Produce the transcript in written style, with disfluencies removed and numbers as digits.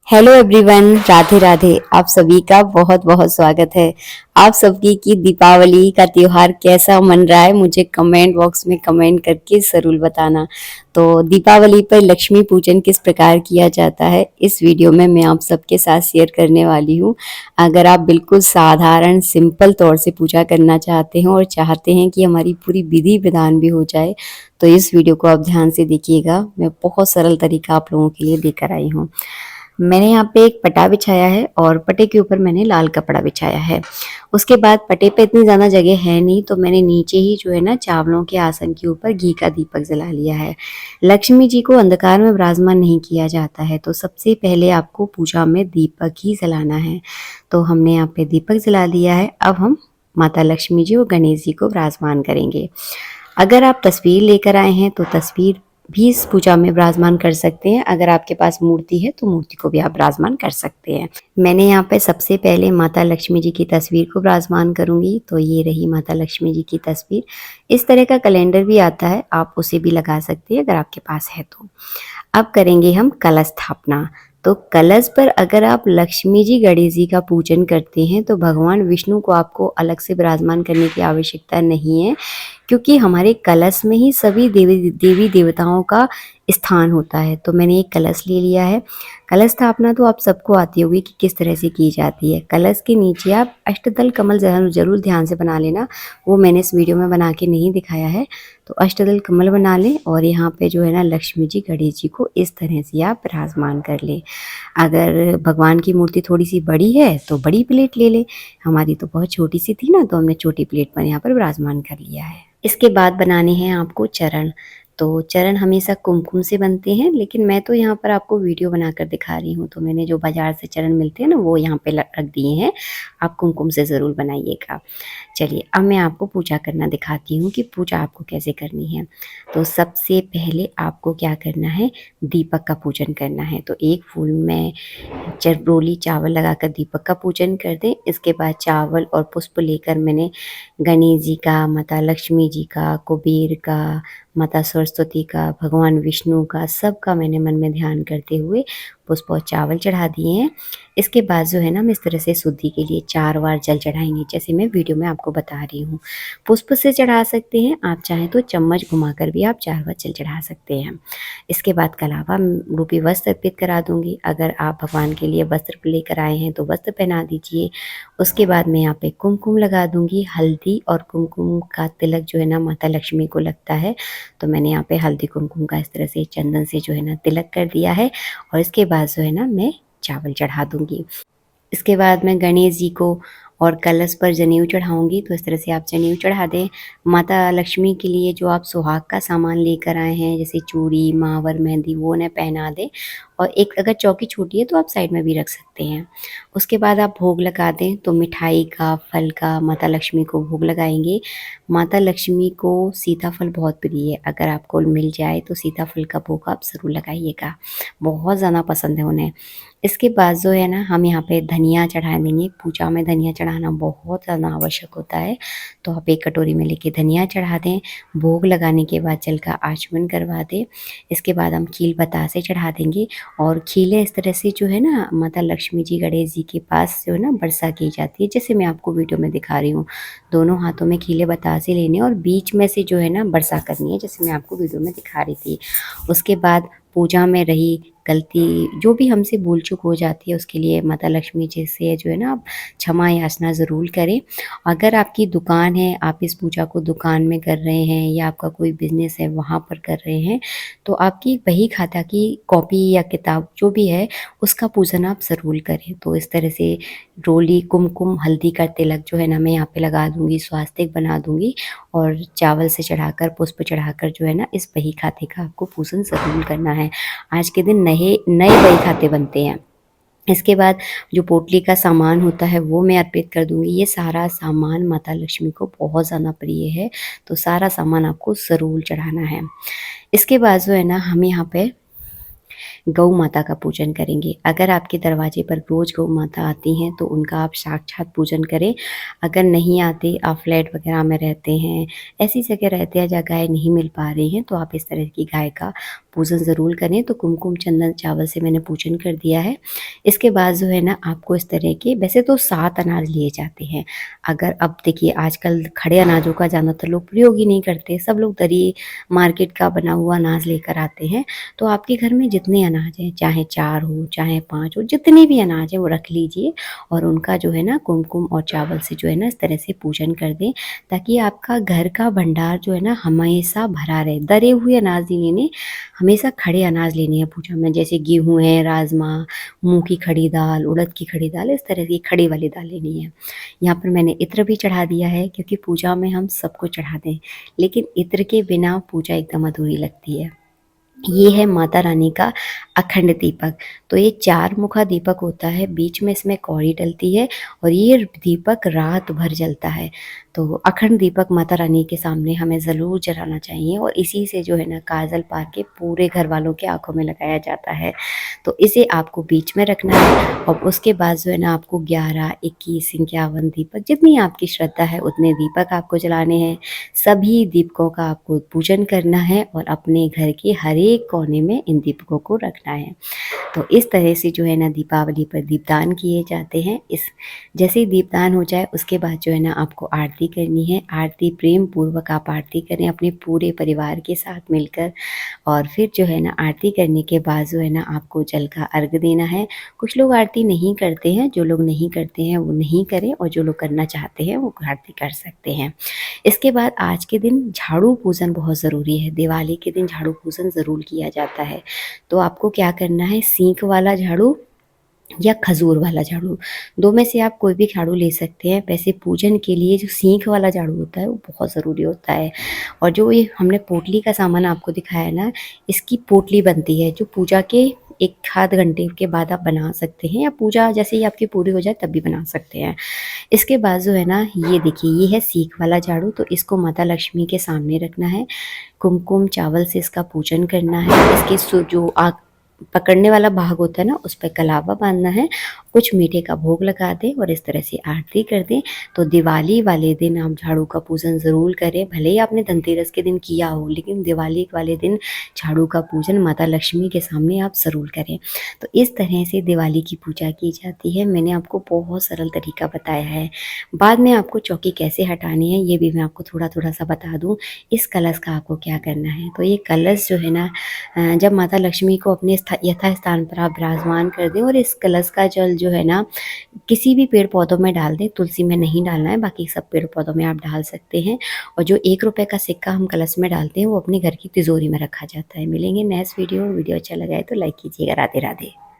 Hello everyone, Radhe Radhe. आप सभी का बहुत बहुत स्वागत है। आप सबकी की दीपावली का त्योहार कैसा मन रहा है मुझे कमेंट बॉक्स में कमेंट करके ज़रूर बताना। तो दीपावली पर लक्ष्मी पूजन किस प्रकार किया जाता है इस वीडियो में मैं आप सबके साथ शेयर करने वाली हूँ। अगर आप बिल्कुल साधारण सिंपल तौर से पूजा करना चाहते हैं और चाहते हैं कि हमारी पूरी विधि विधान भी हो जाए तो इस वीडियो को आप ध्यान से देखिएगा। मैं बहुत सरल तरीका आप लोगों के लिए लेकर आई हूँ। मैंने यहाँ पे एक पटा बिछाया है और पटे के ऊपर मैंने लाल कपड़ा बिछाया है। उसके बाद पटे पे इतनी ज़्यादा जगह है नहीं तो मैंने नीचे ही जो है ना चावलों के आसन के ऊपर घी का दीपक जला लिया है। लक्ष्मी जी को अंधकार में विराजमान नहीं किया जाता है तो सबसे पहले आपको पूजा में दीपक ही जलाना है। तो हमने यहाँ पे दीपक जला लिया है। अब हम माता लक्ष्मी जी और गणेश जी को विराजमान करेंगे। अगर आप तस्वीर लेकर आए हैं तो तस्वीर भी इस पूजा में विराजमान कर सकते हैं। अगर आपके पास मूर्ति है तो मूर्ति को भी आप विराजमान कर सकते हैं। मैंने यहाँ पे सबसे पहले माता लक्ष्मी जी की तस्वीर को विराजमान करूंगी। तो ये रही माता लक्ष्मी जी की तस्वीर। इस तरह का कैलेंडर भी आता है, आप उसे भी लगा सकते हैं अगर आपके पास है तो। अब करेंगे हम कलश स्थापना। तो कलश पर अगर आप लक्ष्मी जी गणेश जी का पूजन करते हैं तो भगवान विष्णु को आपको अलग से विराजमान करने की आवश्यकता नहीं है, क्योंकि हमारे कलश में ही सभी देवी देवताओं का स्थान होता है। तो मैंने एक कलश ले लिया है। कलश स्थापना तो आप सबको आती होगी कि किस तरह से की जाती है। कलश के नीचे आप अष्टदल कमल जरूर ध्यान से बना लेना, वो मैंने इस वीडियो में बना के नहीं दिखाया है। तो अष्टदल कमल बना लें और यहाँ पे जो है ना लक्ष्मी जी गणेश जी को इस तरह से आप विराजमान कर लें। अगर भगवान की मूर्ति थोड़ी सी बड़ी है तो बड़ी प्लेट ले लें। हमारी तो बहुत छोटी सी थी ना तो हमने छोटी प्लेट पर यहाँ पर विराजमान कर लिया है। इसके बाद बनाने हैं आपको चरण। तो चरण हमेशा कुमकुम से बनते हैं, लेकिन मैं तो यहाँ पर आपको वीडियो बनाकर दिखा रही हूँ। तो मैंने जो बाजार से चरण मिलते हैं ना वो यहाँ पे रख दिए हैं। आप कुमकुम से ज़रूर बनाइएगा। चलिए अब मैं आपको पूजा करना दिखाती हूँ कि पूजा आपको कैसे करनी है। तो सबसे पहले आपको क्या करना है, दीपक का पूजन करना है। तो एक फूल में चरब्रोली चावल लगाकर दीपक का पूजन कर दें। इसके बाद चावल और पुष्प लेकर मैंने गणेश जी का, माता लक्ष्मी जी का, कुबेर का, माता सरस्वती का, भगवान विष्णु का, सबका मैंने मन में ध्यान करते हुए पुष्प और चावल चढ़ा दिए हैं। इसके बाद जो है ना हम इस तरह से शुद्धि के लिए 4 बार जल चढ़ाएंगे, जैसे मैं वीडियो में आपको बता रही हूँ। पुष्प से चढ़ा सकते हैं, आप चाहें तो चम्मच घुमाकर भी आप 4 बार जल चढ़ा सकते हैं। इसके बाद कलावा रूपी वस्त्र अर्पित करा दूंगी। अगर आप भगवान के लिए वस्त्र लेकर आए हैं तो वस्त्र पहना दीजिए। उसके बाद मैं यहाँ पे कुमकुम लगा दूंगी। हल्दी और कुमकुम का तिलक जो है ना माता लक्ष्मी को लगता है, तो मैंने यहाँ पे हल्दी कुमकुम का इस तरह से चंदन से जो है ना तिलक कर दिया है। और इसके बाद जो है ना मैं चावल चढ़ा दूंगी। इसके बाद मैं गणेश जी को और कलश पर जनेऊ चढ़ाऊंगी। तो इस तरह से आप जनेऊ चढ़ा दें। माता लक्ष्मी के लिए जो आप सुहाग का सामान लेकर आए हैं जैसे चूड़ी, महावर, मेहंदी, वो उन्हें पहना दें। और एक अगर चौकी छोटी है तो आप साइड में भी रख सकते हैं। उसके बाद आप भोग लगा दें। तो मिठाई का, फल का माता लक्ष्मी को भोग लगाएंगे। माता लक्ष्मी को सीताफल बहुत प्रिय है, अगर आपको मिल जाए तो सीताफल का भोग आप ज़रूर लगाइएगा, बहुत ज़्यादा पसंद है उन्हें। इसके बाद जो है ना हम यहाँ पे धनिया चढ़ा देंगे। पूजा में धनिया चढ़ाना बहुत ज़्यादा आवश्यक होता है, तो आप एक कटोरी में लेके धनिया चढ़ा दें। भोग लगाने के बाद जल का आचमन करवा दें। इसके बाद हम खील बतासे चढ़ा देंगे। और खीलें इस तरह से जो है ना माता लक्ष्मी जी गणेश जी के पास जो है ना वर्षा की जाती है, जैसे मैं आपको वीडियो में दिखा रही हूँ। दोनों हाथों में खीले बतासे लेने और बीच में से जो है ना वर्षा करनी है, जैसे मैं आपको वीडियो में दिखा रही थी। उसके बाद पूजा में रही गलती जो भी हमसे भूल चूक हो जाती है उसके लिए माता लक्ष्मी जी से जो है ना आप क्षमा याचना ज़रूर करें। अगर आपकी दुकान है, आप इस पूजा को दुकान में कर रहे हैं या आपका कोई बिजनेस है वहाँ पर कर रहे हैं, तो आपकी बही खाता की कॉपी या किताब जो भी है उसका पूजन आप ज़रूर करें। तो इस तरह से रोली, कुमकुम, हल्दी का तिलक जो है ना मैं यहाँ पे लगा दूंगी, स्वास्तिक बना दूंगी और चावल से चढ़ाकर, पुष्प चढ़ाकर जो है ना इस बही खाते का आपको पूजन ज़रूर करना है। आज के दिन नए नए बही खाते बनते हैं। इसके बाद जो पोटली का सामान होता है वो मैं अर्पित कर दूंगी। ये सारा सामान माता लक्ष्मी को बहुत ज़्यादा प्रिय है, तो सारा सामान आपको ज़रूर चढ़ाना है। इसके बाद जो है ना हम यहाँ पे गौ माता का पूजन करेंगे। अगर आपके दरवाजे पर रोज़ गौ माता आती हैं तो उनका आप साक्षात पूजन करें। अगर नहीं आते, आप फ्लैट वगैरह में रहते हैं, ऐसी जगह रहते हैं जहाँ गाय नहीं मिल पा रही हैं, तो आप इस तरह की गाय का पूजन ज़रूर करें। तो कुमकुम चंदन चावल से मैंने पूजन कर दिया है। इसके बाद जो है ना आपको इस तरह के वैसे तो 7 अनाज लिए जाते हैं। अगर अब देखिए आजकल खड़े अनाजों का ज़्यादातर लोग प्रयोग ही नहीं करते, सब लोग दरी मार्केट का बना हुआ अनाज लेकर आते हैं। तो आपके घर में जितने अनाज हैं, चाहे 4 हो, चाहे 5 हो, जितने भी अनाज हैं वो रख लीजिए और उनका जो है ना कुमकुम और चावल से जो है ना इस तरह से पूजन कर दें, ताकि आपका घर का भंडार जो है ना हमेशा भरा रहे। दरे हुए अनाज नहीं लेने, हमेशा खड़े अनाज लेने हैं पूजा में, जैसे गेहूँ है, राजमा, मूँग की खड़ी दाल, उड़द की खड़ी दाल, इस तरह की खड़ी वाली दाल लेनी है। यहाँ पर मैंने इत्र भी चढ़ा दिया है, क्योंकि पूजा में हम सब कुछ चढ़ाते हैं, लेकिन इत्र के बिना पूजा एकदम अधूरी लगती है। ये है माता रानी का अखंड दीपक। तो ये 4 मुखा दीपक होता है, बीच में इसमें कौड़ी डलती है और ये दीपक रात भर जलता है। तो अखंड दीपक माता रानी के सामने हमें ज़रूर जलाना चाहिए और इसी से जो है ना काजल पार के पूरे घर वालों की आँखों में लगाया जाता है। तो इसे आपको बीच में रखना है और उसके बाद जो है ना आपको 11, 21, 51 दीपक, जितनी आपकी श्रद्धा है उतने दीपक आपको जलाने हैं। सभी दीपकों का आपको पूजन करना है और अपने घर के हर एक कोने में इन दीपकों को रखना है। तो इस तरह से जो है ना दीपावली पर दीपदान किए जाते हैं। इस जैसे ही दीपदान हो जाए उसके बाद जो है ना आपको आरती करनी है। आरती प्रेम पूर्वक आप आरती करें अपने पूरे परिवार के साथ मिलकर और फिर जो है ना आरती करने के बाद जो है ना आपको जल का अर्घ देना है। कुछ लोग आरती नहीं करते हैं, जो लोग नहीं करते हैं वो नहीं करें और जो लोग करना चाहते हैं वो आरती कर सकते हैं। इसके बाद आज के दिन झाड़ू पूजन बहुत ज़रूरी है। दिवाली के दिन झाड़ू पूजन ज़रूर किया जाता है। तो आपको क्या करना है, सींक वाला झाड़ू या खजूर वाला झाड़ू, 2 में से आप कोई भी झाड़ू ले सकते हैं। वैसे पूजन के लिए जो सींक वाला झाड़ू होता है वो बहुत ज़रूरी होता है। और जो ये हमने पोटली का सामान आपको दिखाया है ना, इसकी पोटली बनती है जो पूजा के 1 आध घंटे के बाद आप बना सकते हैं, या पूजा जैसे ही आपकी पूरी हो जाए तब भी बना सकते हैं। इसके बाद जो है ना ये देखिए ये है सीख वाला झाड़ू, तो इसको माता लक्ष्मी के सामने रखना है। कुमकुम चावल से इसका पूजन करना है। इसके जो पकड़ने वाला भाग होता है ना उस पे कलावा बांधना है, कुछ मीठे का भोग लगा दें और इस तरह से आरती कर दें। तो दिवाली वाले दिन आप झाड़ू का पूजन ज़रूर करें। भले ही आपने धनतेरस के दिन किया हो, लेकिन दिवाली वाले दिन झाड़ू का पूजन माता लक्ष्मी के सामने आप ज़रूर करें। तो इस तरह से दिवाली की पूजा की जाती है। मैंने आपको बहुत सरल तरीका बताया है। बाद में आपको चौकी कैसे हटानी है ये भी मैं आपको थोड़ा-थोड़ा सा बता दूँ। इस कलश का आपको क्या करना है, तो ये कलश जो है ना जब माता लक्ष्मी को अपने यथास्थान पर आप विराजमान कर दें और इस कलश का जल जो है ना किसी भी पेड़ पौधों में डाल दें। तुलसी में नहीं डालना है, बाकी सब पेड़ पौधों में आप डाल सकते हैं। और जो 1 रुपए का सिक्का हम कलश में डालते हैं वो अपने घर की तिजोरी में रखा जाता है। मिलेंगे नेक्स्ट वीडियो अच्छा लगा है तो लाइक कीजिएगा। राधे राधे।